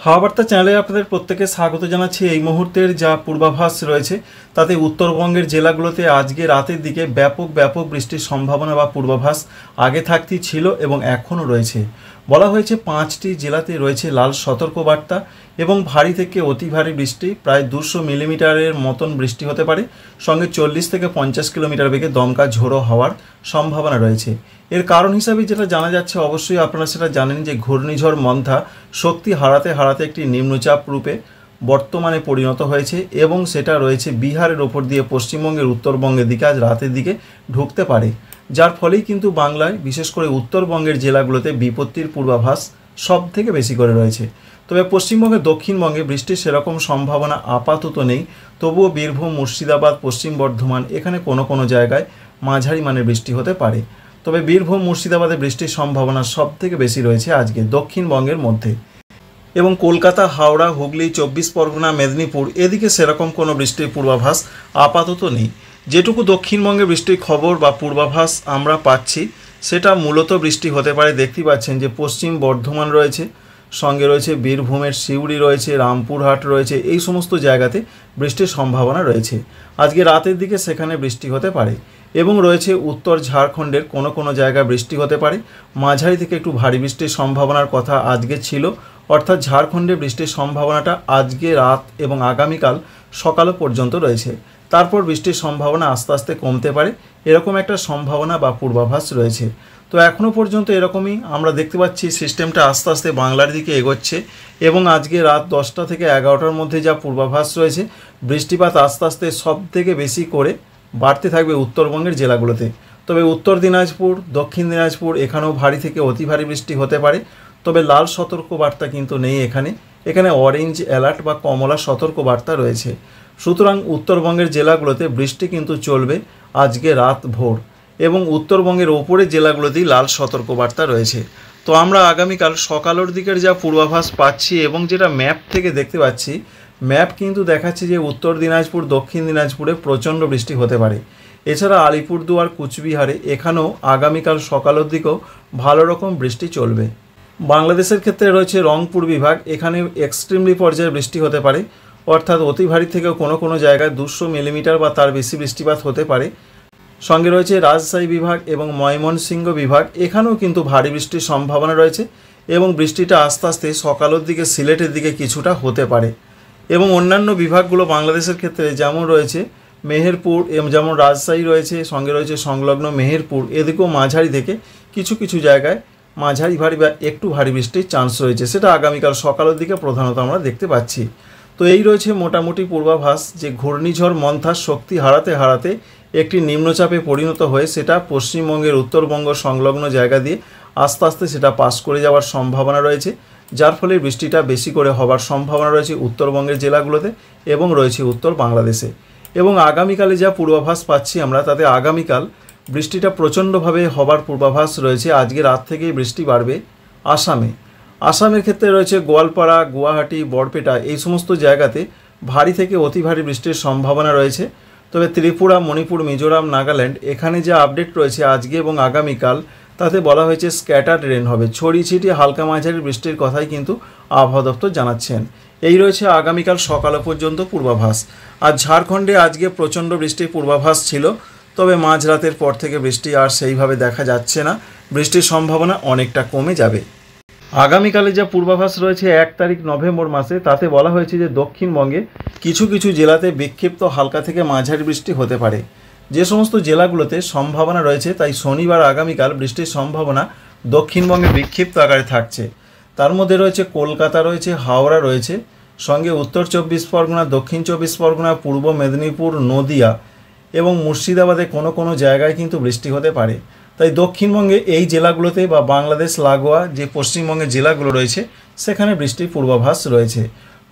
হাওয়া বার্তা চ্যানেলে আপনাদের প্রত্যেকে স্বাগত জানাচ্ছি। এই মুহূর্তের যা পূর্বাভাস রয়েছে তাতে উত্তরবঙ্গের জেলাগুলোতে আজকে রাতের দিকে ব্যাপক বৃষ্টির সম্ভাবনা বা পূর্বাভাস আগে থাকতেই ছিল এবং এখনও রয়েছে। বলা হয়েছে 5টি জেলাতে রয়েছে লাল সতর্কবার্তা এবং ভারী থেকে অতি ভারী বৃষ্টি, প্রায় 200 মিলিমিটারের মতন বৃষ্টি হতে পারে, সঙ্গে 40 থেকে 50 কিলোমিটার বেগে দমকা ঝোড়ো হওয়ার সম্ভাবনা রয়েছে। এর কারণ হিসাবে যেটা জানা যাচ্ছে, অবশ্যই আপনারা সেটা জানেন যে ঘূর্ণিঝড় মন্থা শক্তি হারাতে হারাতে একটি নিম্নচাপ রূপে বর্তমানে পরিণত হয়েছে এবং সেটা রয়েছে বিহারের ওপর দিয়ে পশ্চিমবঙ্গের উত্তরবঙ্গের দিকে আজ রাতের দিকে ঢুকতে পারে, যার ফলেই কিন্তু বাংলায় বিশেষ করে উত্তরবঙ্গের জেলাগুলোতে বিপত্তির পূর্বাভাস সব থেকে বেশি করে রয়েছে। তবে পশ্চিমবঙ্গের দক্ষিণবঙ্গে বৃষ্টির সেরকম সম্ভাবনা আপাতত নেই, তবুও বীরভূম, মুর্শিদাবাদ, পশ্চিম বর্ধমান এখানে কোনো জায়গায় মাঝারি মানের বৃষ্টি হতে পারে। তবে বীরভূম, মুর্শিদাবাদে বৃষ্টির সম্ভাবনা সব থেকে বেশি রয়েছে আজকে দক্ষিণবঙ্গের মধ্যে, এবং কলকাতা, হাওড়া, হুগলি, 24 পরগনা, মেদিনীপুর এদিকে সেরকম কোনো বৃষ্টির পূর্বাভাস আপাতত নেই। যেটুকু দক্ষিণবঙ্গে বৃষ্টির খবর বা পূর্বাভাস আমরা পাচ্ছি সেটা মূলত বৃষ্টি হতে পারে। দেখতেই পাচ্ছেন যে পশ্চিম বর্ধমান রয়েছে, সঙ্গে রয়েছে বীরভূমের সিউড়ি রয়েছে, রামপুরহাট রয়েছে, এই সমস্ত জায়গাতে বৃষ্টির সম্ভাবনা রয়েছে। আজকে রাতের দিকে সেখানে বৃষ্টি হতে পারে এবং রয়েছে উত্তর ঝাড়খণ্ডের কোনো জায়গায় বৃষ্টি হতে পারে। মাঝারি থেকে একটু ভারী বৃষ্টির সম্ভাবনার কথা আজকে ছিল, অর্থাৎ ঝাড়খণ্ডে বৃষ্টির সম্ভাবনাটা আজকে রাত এবং আগামীকাল সকাল পর্যন্ত রয়েছে। তারপর বৃষ্টির সম্ভাবনা আস্তে আস্তে কমতে পারে, এরকম একটা সম্ভাবনা বা পূর্বাভাস রয়েছে। তো এখনও পর্যন্ত এরকমই আমরা দেখতে পাচ্ছি, সিস্টেমটা আস্তে আস্তে বাংলার দিকে এগোচ্ছে এবং আজকে রাত 10টা থেকে 11টার মধ্যে যা পূর্বাভাস রয়েছে, বৃষ্টিপাত আস্তে আস্তে সব থেকে বেশি করে বাড়তে থাকবে উত্তরবঙ্গের জেলাগুলোতে। তবে উত্তর দিনাজপুর, দক্ষিণ দিনাজপুর এখানেও ভারী থেকে অতি ভারী বৃষ্টি হতে পারে, তবে লাল সতর্কবার্তা কিন্তু নেই এখানে অরেঞ্জ অ্যালার্ট বা কমলা সতর্কবার্তা রয়েছে। সুতরাং উত্তরবঙ্গের জেলাগুলোতে বৃষ্টি কিন্তু চলবে আজকে রাত ভোর, এবং উত্তরবঙ্গের ওপরের জেলাগুলোতেই লাল সতর্কবার্তা রয়েছে। তো আমরা আগামীকাল সকালের দিকের যা পূর্বাভাস পাচ্ছি এবং যেটা ম্যাপ থেকে দেখতে পাচ্ছি, ম্যাপ কিন্তু দেখাচ্ছে যে উত্তর দিনাজপুর, দক্ষিণ দিনাজপুরে প্রচণ্ড বৃষ্টি হতে পারে। এছাড়া আলিপুরদুয়ার, কুচবিহারে এখানেও আগামীকাল সকালের দিকেও ভালো রকম বৃষ্টি চলবে। বাংলাদেশের ক্ষেত্রে রয়েছে রংপুর বিভাগ, এখানে এক্সট্রিমলি পর্যায়ে বৃষ্টি হতে পারে, অর্থাৎ অতি ভারী থেকেও কোনো জায়গায় 200 মিলিমিটার বা তার বেশি বৃষ্টিপাত হতে পারে। সঙ্গে রয়েছে রাজশাহী বিভাগ এবং ময়মনসিংহ বিভাগ, এখানেও কিন্তু ভারী বৃষ্টির সম্ভাবনা রয়েছে এবং বৃষ্টিটা আস্তে আস্তে সকালের দিকে সিলেটের দিকে কিছুটা হতে পারে। এবং অন্যান্য বিভাগগুলো বাংলাদেশের ক্ষেত্রে যেমন রয়েছে মেহেরপুর, যেমন রাজশাহী রয়েছে, সঙ্গে রয়েছে সংলগ্ন মেহেরপুর, এদিকেও মাঝারি থেকে কিছু জায়গায় মাঝারি ভারী বা একটু ভারী বৃষ্টির চান্স রয়েছে, সেটা আগামীকাল সকালের দিকে প্রধানত আমরা দেখতে পাচ্ছি। তো এই রয়েছে মোটামুটি পূর্বাভাস যে ঘূর্ণিঝড় মন্থার শক্তি হারাতে হারাতে একটি নিম্নচাপে পরিণত হয়ে সেটা পশ্চিমবঙ্গের উত্তরবঙ্গ সংলগ্ন জায়গা দিয়ে আস্তে আস্তে সেটা পাস করে যাওয়ার সম্ভাবনা রয়েছে, যার ফলে বৃষ্টিটা বেশি করে হবার সম্ভাবনা রয়েছে উত্তরবঙ্গের জেলাগুলোতে এবং রয়েছে উত্তর বাংলাদেশে। এবং আগামীকালে যা পূর্বাভাস পাচ্ছি আমরা, তাতে আগামীকাল বৃষ্টিটা প্রচণ্ডভাবে হবার পূর্বাভাস রয়েছে। আজকে রাত থেকেই বৃষ্টি বাড়বে আসামের ক্ষেত্রে রয়েছে গোয়ালপাড়া, গুয়াহাটি, বরপেটা এই সমস্ত জায়গাতে ভারী থেকে অতি ভারী বৃষ্টির সম্ভাবনা রয়েছে। তবে ত্রিপুরা, মণিপুর, মিজোরাম, নাগাল্যান্ড এখানে যা আপডেট রয়েছে আজকে এবং আগামীকাল, তাতে বলা হয়েছে স্ক্যাটার্ড রেন হবে, ছড়িয়ে ছিটিয়ে হালকা মাঝারি বৃষ্টির কথাই কিন্তু আবহাওয়া দপ্তর জানাচ্ছেন। এই রয়েছে আগামীকাল সকাল পর্যন্ত পূর্বাভাস। আর ঝাড়খণ্ডে আজকে প্রচণ্ড বৃষ্টির পূর্বাভাস ছিল, তবে মাঝরাতের পর থেকে বৃষ্টি আর সেইভাবে দেখা যাচ্ছে না, বৃষ্টির সম্ভাবনা অনেকটা কমে যাবে। আগামীকালে যা পূর্বাভাস রয়েছে 1 তারিখ নভেম্বর মাসে, তাতে বলা হয়েছে যে দক্ষিণবঙ্গে কিছু জেলাতে বিক্ষিপ্ত হালকা থেকে মাঝারি বৃষ্টি হতে পারে। যে সমস্ত জেলাগুলোতে সম্ভাবনা রয়েছে, তাই শনিবার আগামীকাল বৃষ্টির সম্ভাবনা দক্ষিণবঙ্গে বিক্ষিপ্ত আকারে থাকছে। তার মধ্যে রয়েছে কলকাতা রয়েছে, হাওড়া রয়েছে, সঙ্গে উত্তর 24 পরগনা, দক্ষিণ 24 পরগনা, পূর্ব মেদিনীপুর, নদিয়া এবং মুর্শিদাবাদে কোনো জায়গায় কিন্তু বৃষ্টি হতে পারে। তাই দক্ষিণবঙ্গে এই জেলাগুলোতে বা বাংলাদেশ লাগোয়া যে পশ্চিমবঙ্গের জেলাগুলো রয়েছে সেখানে বৃষ্টির পূর্বাভাস রয়েছে।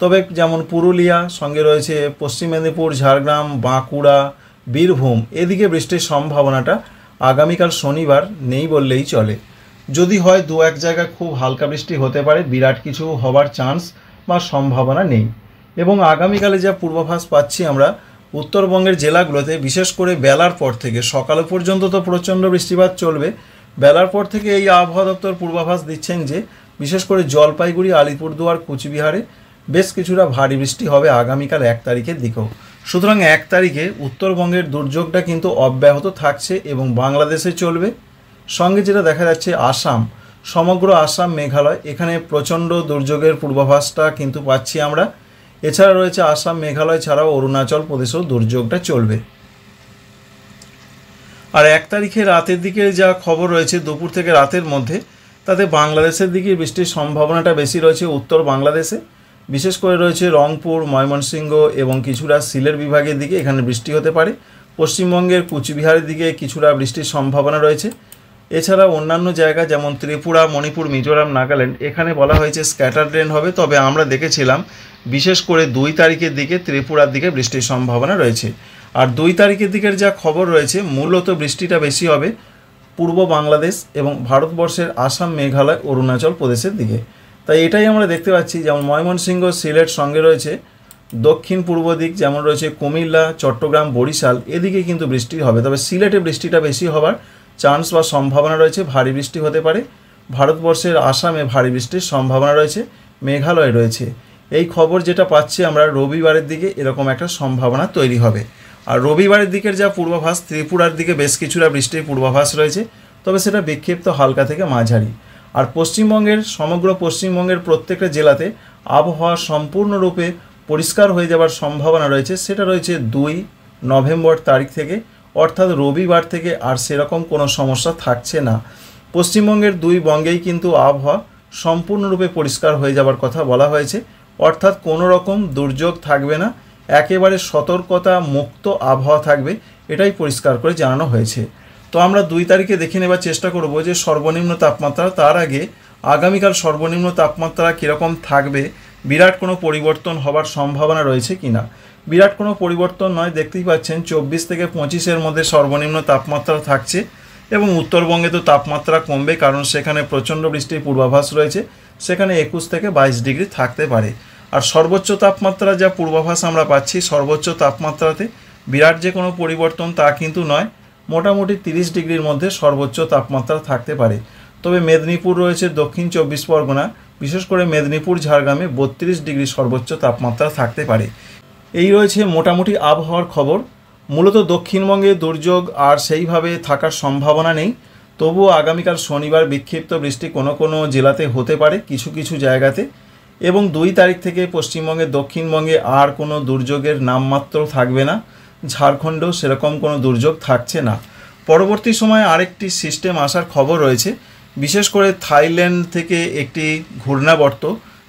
তবে যেমন পুরুলিয়া, সঙ্গে রয়েছে পশ্চিম মেদিনীপুর, ঝাড়গ্রাম, বাঁকুড়া, বীরভূম এদিকে বৃষ্টির সম্ভাবনাটা আগামীকাল শনিবার নেই বললেই চলে। যদি হয় 2-1 জায়গায় খুব হালকা বৃষ্টি হতে পারে, বিরাট কিছু হবার চান্স বা সম্ভাবনা নেই। এবং আগামীকালে যা পূর্বাভাস পাচ্ছি আমরা, উত্তরবঙ্গের জেলাগুলোতে বিশেষ করে বেলার পর থেকে সকাল পর্যন্ত তো প্রচণ্ড বৃষ্টিপাত চলবে, বেলার পর থেকে এই আবহাওয়া দপ্তর পূর্বাভাস দিচ্ছেন যে বিশেষ করে জলপাইগুড়ি, আলিপুরদুয়ার, কুচবিহারে বেশ কিছুটা ভারী বৃষ্টি হবে আগামীকাল 1 তারিখের দিকেও। সুতরাং 1 তারিখে উত্তরবঙ্গের দুর্যোগটা কিন্তু অব্যাহত থাকছে এবং বাংলাদেশে চলবে। সঙ্গে যেটা দেখা যাচ্ছে আসাম, সমগ্র আসাম, মেঘালয়, এখানে প্রচণ্ড দুর্যোগের পূর্বাভাসটা কিন্তু পাচ্ছি আমরা। এছাড়া রয়েছে আসাম, মেঘালয় ছাড়াও অরুণাচল প্রদেশেও দুর্যোগটা চলবে। আর 1 তারিখে রাতের দিকে যা খবর রয়েছে দুপুর থেকে রাতের মধ্যে, তাতে বাংলাদেশের দিকে বৃষ্টির সম্ভাবনাটা বেশি রয়েছে। উত্তর বাংলাদেশে বিশেষ করে রয়েছে রংপুর, ময়মনসিংহ এবং কিছুটা সিলেট বিভাগের দিকে এখানে বৃষ্টি হতে পারে। পশ্চিমবঙ্গের কুচবিহারের দিকে কিছুটা বৃষ্টির সম্ভাবনা রয়েছে। এছাড়া অন্যান্য জায়গা যেমন ত্রিপুরা, মণিপুর, মিজোরাম, নাগাল্যান্ড, এখানে বলা হয়েছে স্ক্যাটার্ড রেন হবে। তবে আমরা দেখেছিলাম বিশেষ করে 2 তারিখের দিকে ত্রিপুরার দিকে বৃষ্টির সম্ভাবনা রয়েছে। আর 2 তারিখের দিকের যা খবর রয়েছে, মূলত বৃষ্টিটা বেশি হবে পূর্ব বাংলাদেশ এবং ভারতবর্ষের আসাম, মেঘালয়, অরুণাচল প্রদেশের দিকে। তাই এটাই আমরা দেখতে পাচ্ছি, যেমন ময়মনসিংহ, সিলেট, সঙ্গে রয়েছে দক্ষিণ পূর্ব দিক যেমন রয়েছে কুমিল্লা, চট্টগ্রাম, বরিশাল, এদিকে কিন্তু বৃষ্টি হবে। তবে সিলেটে বৃষ্টিটা বেশি হবার চান্স বা সম্ভাবনা রয়েছে, ভারী বৃষ্টি হতে পারে। ভারতবর্ষের আসামে ভারী বৃষ্টির সম্ভাবনা রয়েছে, মেঘালয় রয়েছে। এই খবর যেটা পাচ্ছি আমরা, রবিবারের দিকে এরকম একটা সম্ভাবনা তৈরি হবে। আর রবিবারের দিকের যা পূর্বাভাস, ত্রিপুরার দিকে বেশ কিছুটা বৃষ্টির পূর্বাভাস রয়েছে, তবে সেটা বিক্ষিপ্ত হালকা থেকে মাঝারি। আর পশ্চিমবঙ্গের, সমগ্র পশ্চিমবঙ্গের প্রত্যেকটা জেলাতে আবহাওয়া সম্পূর্ণরূপে পরিষ্কার হয়ে যাওয়ার সম্ভাবনা রয়েছে। সেটা রয়েছে 2 নভেম্বর তারিখ থেকে, অর্থাৎ রবিবার থেকে আর সেরকম কোনো সমস্যা থাকছে না। পশ্চিমবঙ্গের 2 বঙ্গেই কিন্তু আবহাওয়া সম্পূর্ণরূপে পরিষ্কার হয়ে যাওয়ার কথা বলা হয়েছে, অর্থাৎ কোনো রকম দুর্যোগ থাকবে না, একেবারে সতর্কতা মুক্ত আবহাওয়া থাকবে, এটাই পরিষ্কার করে জানানো হয়েছে। তো আমরা 2 তারিখে দেখে নেবার চেষ্টা করব যে সর্বনিম্ন তাপমাত্রা। তার আগে আগামীকাল সর্বনিম্ন তাপমাত্রা কীরকম থাকবে, বিরাট কোনো পরিবর্তন হবার সম্ভাবনা রয়েছে কিনা। বিরাট কোনো পরিবর্তন নয়, দেখতেই পাচ্ছেন 24 থেকে 25-এর মধ্যে সর্বনিম্ন তাপমাত্রা থাকছে এবং উত্তরবঙ্গে তো তাপমাত্রা কমবে, কারণ সেখানে প্রচণ্ড বৃষ্টির পূর্বাভাস রয়েছে, সেখানে 21 থেকে 22 ডিগ্রি থাকতে পারে। আর সর্বোচ্চ তাপমাত্রা যা পূর্বাভাস আমরা পাচ্ছি, সর্বোচ্চ তাপমাত্রাতে বিরাট যে কোনো পরিবর্তন তা কিন্তু নয়, মোটামুটি 30 ডিগ্রির মধ্যে সর্বোচ্চ তাপমাত্রা থাকতে পারে। তবে মেদিনীপুর রয়েছে, দক্ষিণ 24 পরগনা, বিশেষ করে মেদিনীপুর, ঝাড়গ্রামে 32 ডিগ্রি সর্বোচ্চ তাপমাত্রা থাকতে পারে। এই রয়েছে মোটামুটি আবহাওয়ার খবর। মূলত দক্ষিণবঙ্গে দুর্যোগ আর সেইভাবে থাকার সম্ভাবনা নেই, তবুও আগামীকাল শনিবার বিক্ষিপ্ত বৃষ্টি কোনো কোনো জেলাতে হতে পারে, কিছু কিছু জায়গাতে। এবং 2 তারিখ থেকে পশ্চিমবঙ্গের, দক্ষিণবঙ্গে আর কোনো দুর্যোগের নামমাত্র থাকবে না। ঝাড়খণ্ডেও সেরকম কোনো দুর্যোগ থাকছে না। পরবর্তী সময়ে আরেকটি সিস্টেম আসার খবর রয়েছে, বিশেষ করে থাইল্যান্ড থেকে একটি ঘূর্ণাবর্ত,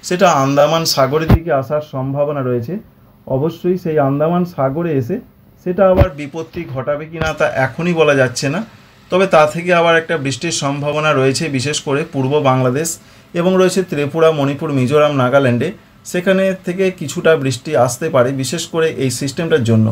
সেটা আন্দামান সাগরের দিকে আসার সম্ভাবনা রয়েছে। অবশ্যই সেই আন্দামান সাগরে এসে সেটা আবার বিপত্তি ঘটাবে কি না তা এখনই বলা যাচ্ছে না। তবে তা থেকে আবার একটা বৃষ্টির সম্ভাবনা রয়েছে, বিশেষ করে পূর্ব বাংলাদেশ এবং রয়েছে ত্রিপুরা, মণিপুর, মিজোরাম, নাগাল্যান্ডে, সেখানে থেকে কিছুটা বৃষ্টি আসতে পারে, বিশেষ করে এই সিস্টেমটার জন্য।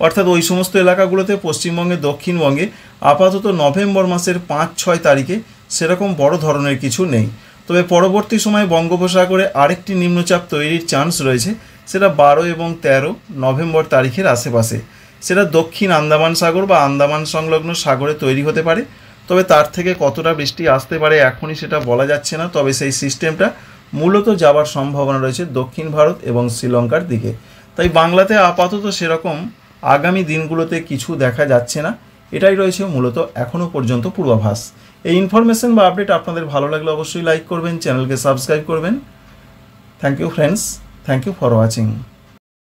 অর্থাৎ ওই সমস্ত এলাকাগুলোতে, পশ্চিমবঙ্গে, দক্ষিণবঙ্গে আপাতত নভেম্বর মাসের 5-6 তারিখে সেরকম বড় ধরনের কিছু নেই। তবে পরবর্তী সময়ে বঙ্গোপসাগরে আরেকটি নিম্নচাপ তৈরির চান্স রয়েছে, সেটা 12 এবং 13 নভেম্বর তারিখের আশেপাশে। সেটা দক্ষিণ আন্দামান সাগর বা আন্দামান সংলগ্ন সাগরে তৈরি হতে পারে। তবে তার থেকে কতটা বৃষ্টি আসতে পারে এখনই সেটা বলা যাচ্ছে না। তবে সেই সিস্টেমটা মূলত যাওয়ার সম্ভাবনা রয়েছে দক্ষিণ ভারত এবং শ্রীলঙ্কার দিকে। তাই বাংলাতে আপাতত সেরকম আগামী দিনগুলোতে কিছু দেখা যাচ্ছে না। এটাই রয়েছে মূলত এখনও পর্যন্ত পূর্বাভাস। এই ইনফরমেশন বা আপডেট আপনাদের ভালো লাগলে অবশ্যই লাইক করবেন, চ্যানেলকে সাবস্ক্রাইব করবেন। Thank you friends, thank you for watching.